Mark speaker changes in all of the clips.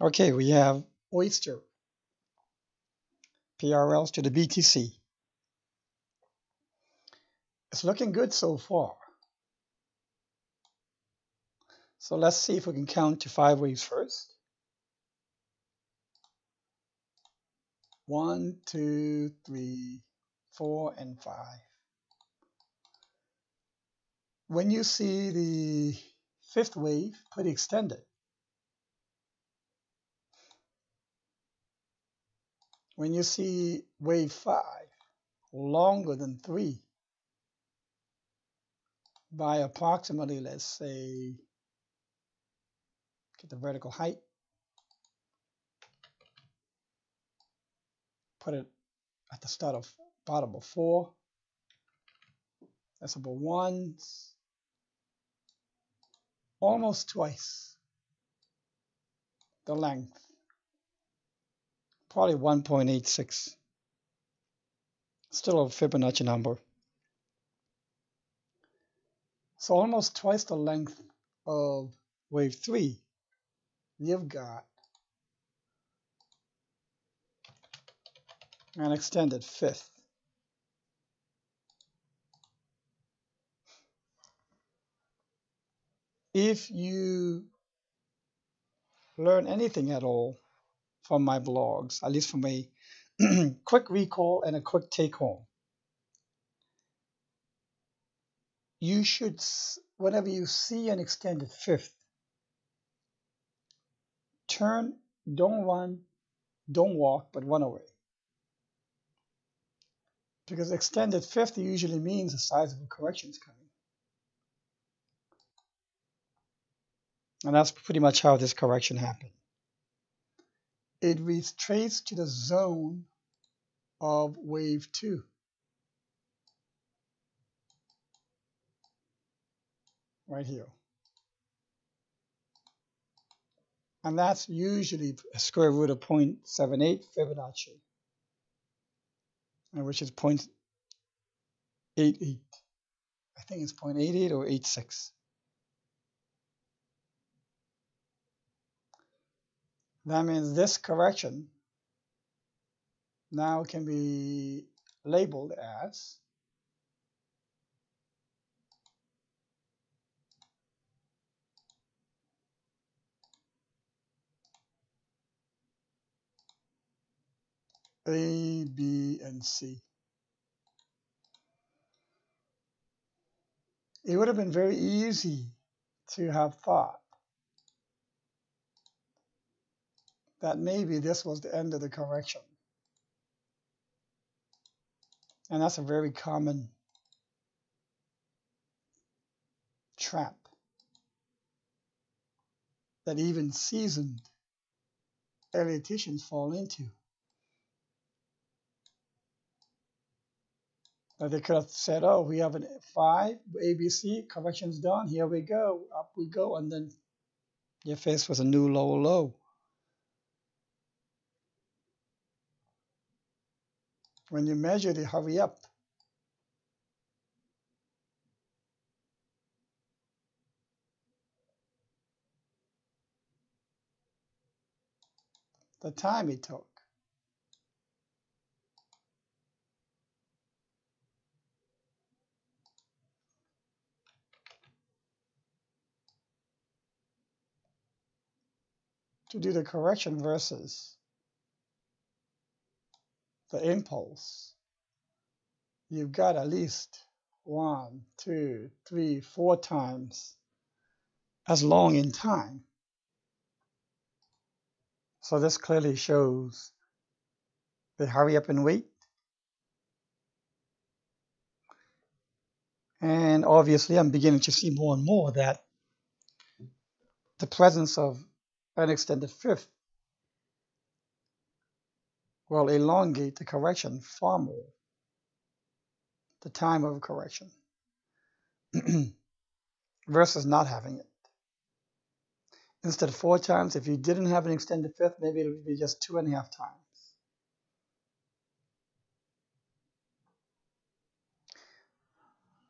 Speaker 1: Okay, we have Oyster, PRLs to the BTC. It's looking good so far. So let's see if we can count to 5 waves first. 1, 2, 3, 4, and 5. When you see the 5th wave pretty extended, when you see wave 5 longer than 3 by approximately, let's say, get the vertical height, put it at the start of bottom of 4, decimal 1, almost twice the length, probably 1.86, still a Fibonacci number. So almost twice the length of wave 3, you've got an extended 5th. If you learn anything at all from my blogs, at least from a quick recall and a quick take home, you should, whenever you see an extended 5th, turn, don't run, don't walk, but run away. Because extended 5th usually means the size of a correction is coming. And that's pretty much how this correction happened. It retraced to the zone of wave 2. Right here. And that's usually a square root of 0.78 Fibonacci, which is 0.88. I think it's 0.88 or 86. That means this correction now can be labeled as A, B, and C. It would have been very easy to have thought that maybe this was the end of the correction. And that's a very common trap that even seasoned eliticians fall into. That they could have said, oh, we have an 5, ABC, correction's done, here we go, up we go, and then you're faced with a new lower low. When you measure the hurry up, the time it took, to do the correction versus the impulse, you've got at least 1, 2, 3, 4 times as long in time. So this clearly shows the hurry up and wait. And obviously, I'm beginning to see more and more that the presence of an extended 5th will elongate the correction far more, the time of correction, versus not having it. Instead of 4 times, if you didn't have an extended 5th, maybe it would be just 2.5 times.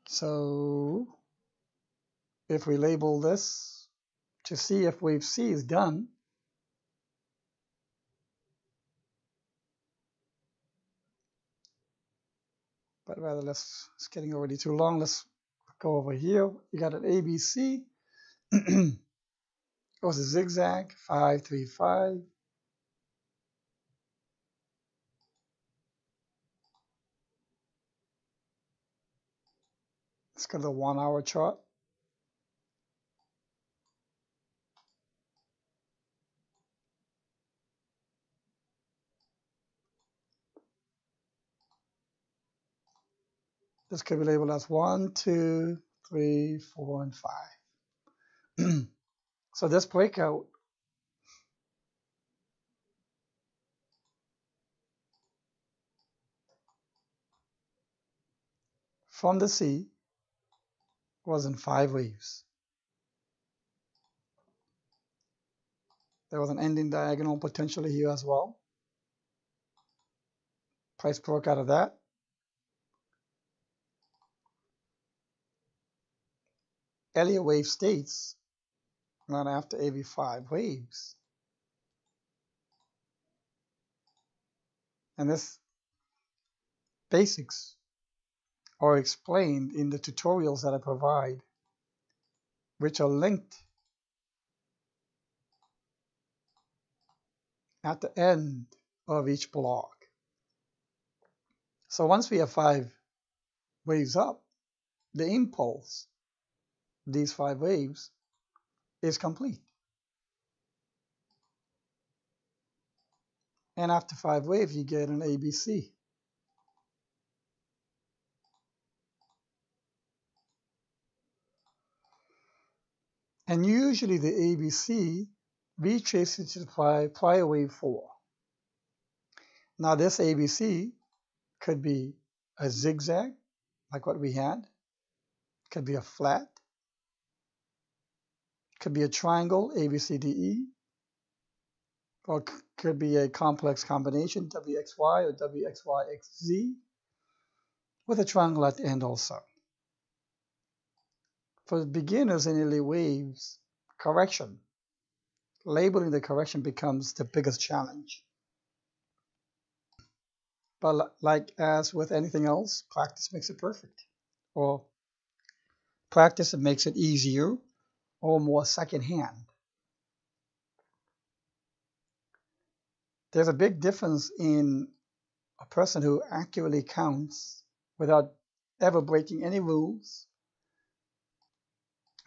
Speaker 1: So if we label this to see if wave C is done, but rather it's getting already too long. Let's go over here. You got an ABC. Goes a zigzag, 5, 3, 5. Let's go to the 1 hour chart. This could be labeled as 1, 2, 3, 4, and 5. So this breakout from the C was in 5 waves. There was an ending diagonal potentially here as well. Price broke out of that. Elliott wave states not after every 5 waves. And this basics are explained in the tutorials that I provide, which are linked at the end of each blog. So once we have 5 waves up, the impulse, these 5 waves, is complete. And after 5 waves, you get an ABC. And usually the ABC retraces to the prior wave 4. Now this ABC could be a zigzag, like what we had. Could be a flat. Could be a triangle, ABCDE. Or could be a complex combination, WXY or WXYXZ, with a triangle at the end also. For beginners in early waves, correction, labeling the correction becomes the biggest challenge. But like as with anything else, practice makes it perfect. Or practice makes it easier or more secondhand. There's a big difference in a person who accurately counts without ever breaking any rules.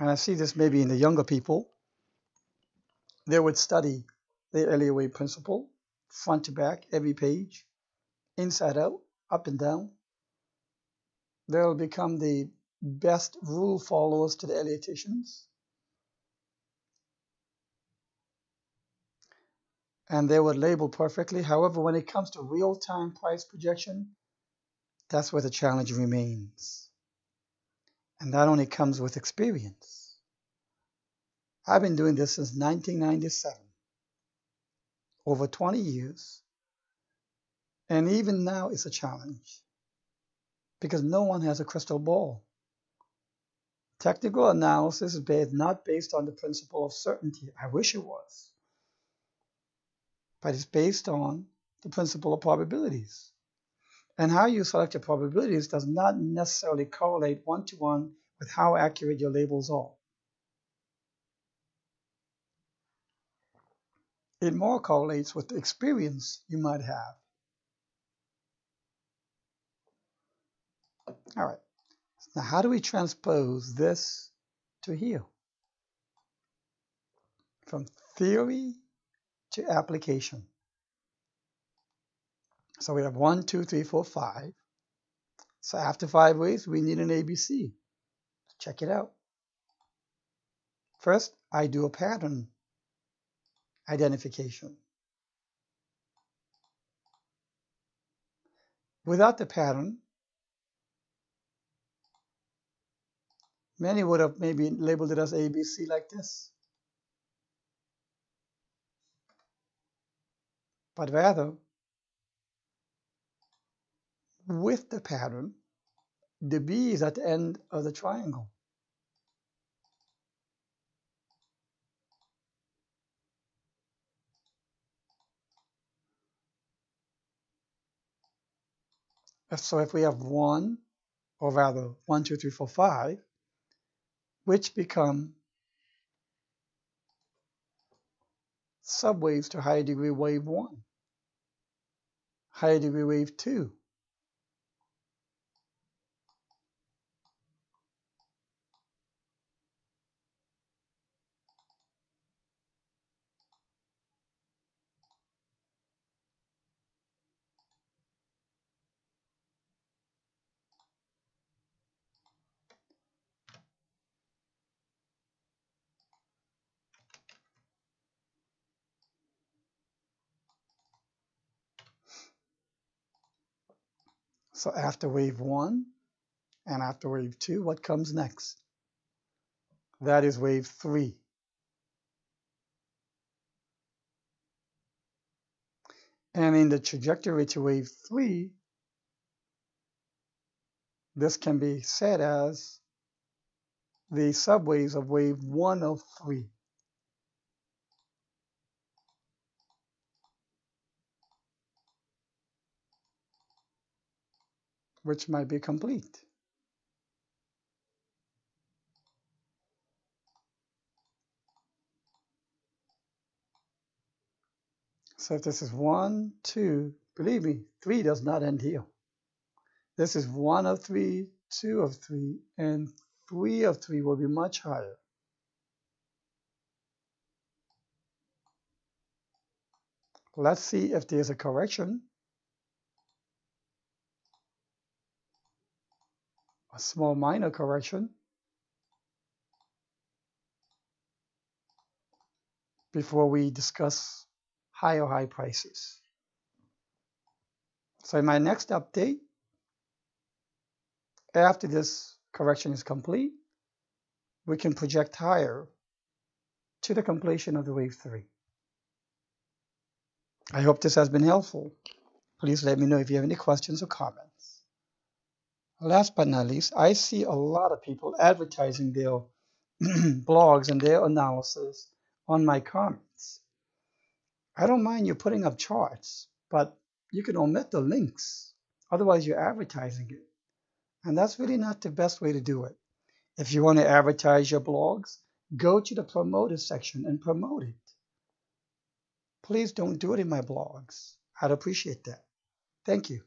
Speaker 1: And I see this maybe in the younger people. They would study the Elliott wave principle, front to back, every page, inside out, up and down. They'll become the best rule followers to the Elliotticians. And they would label perfectly. However, when it comes to real-time price projection, that's where the challenge remains. And that only comes with experience. I've been doing this since 1997, over 20 years. And even now it's a challenge because no one has a crystal ball. Technical analysis is not based on the principle of certainty. I wish it was. But it's based on the principle of probabilities. And how you select your probabilities does not necessarily correlate one-to-one with how accurate your labels are. It more correlates with the experience you might have. All right. Now, how do we transpose this to here? From theory to application. So we have 1, 2, 3, 4, 5. So after 5 waves, we need an ABC. Check it out. First, I do a pattern identification. Without the pattern, many would have maybe labeled it as ABC like this. But rather, with the pattern, the B is at the end of the triangle. So if we have 1, or rather 1, 2, 3, 4, 5, which become subwaves to higher degree wave 1, higher degree wave 2. So after wave 1 and after wave 2, what comes next? That is wave 3. And in the trajectory to wave 3, this can be said as the subwaves of wave 1 of 3, which might be complete. So if this is 1, 2, believe me, 3 does not end here. This is 1 of 3, 2 of 3, and 3 of 3 will be much higher. Let's see if there's a correction, a small minor correction, before we discuss higher high prices. So in my next update, after this correction is complete, we can project higher to the completion of the wave 3. I hope this has been helpful. Please let me know if you have any questions or comments. Last but not least, I see a lot of people advertising their blogs and their analysis on my comments. I don't mind you putting up charts, but you can omit the links. Otherwise, you're advertising it. And that's really not the best way to do it. If you want to advertise your blogs, go to the promoted section and promote it. Please don't do it in my blogs. I'd appreciate that. Thank you.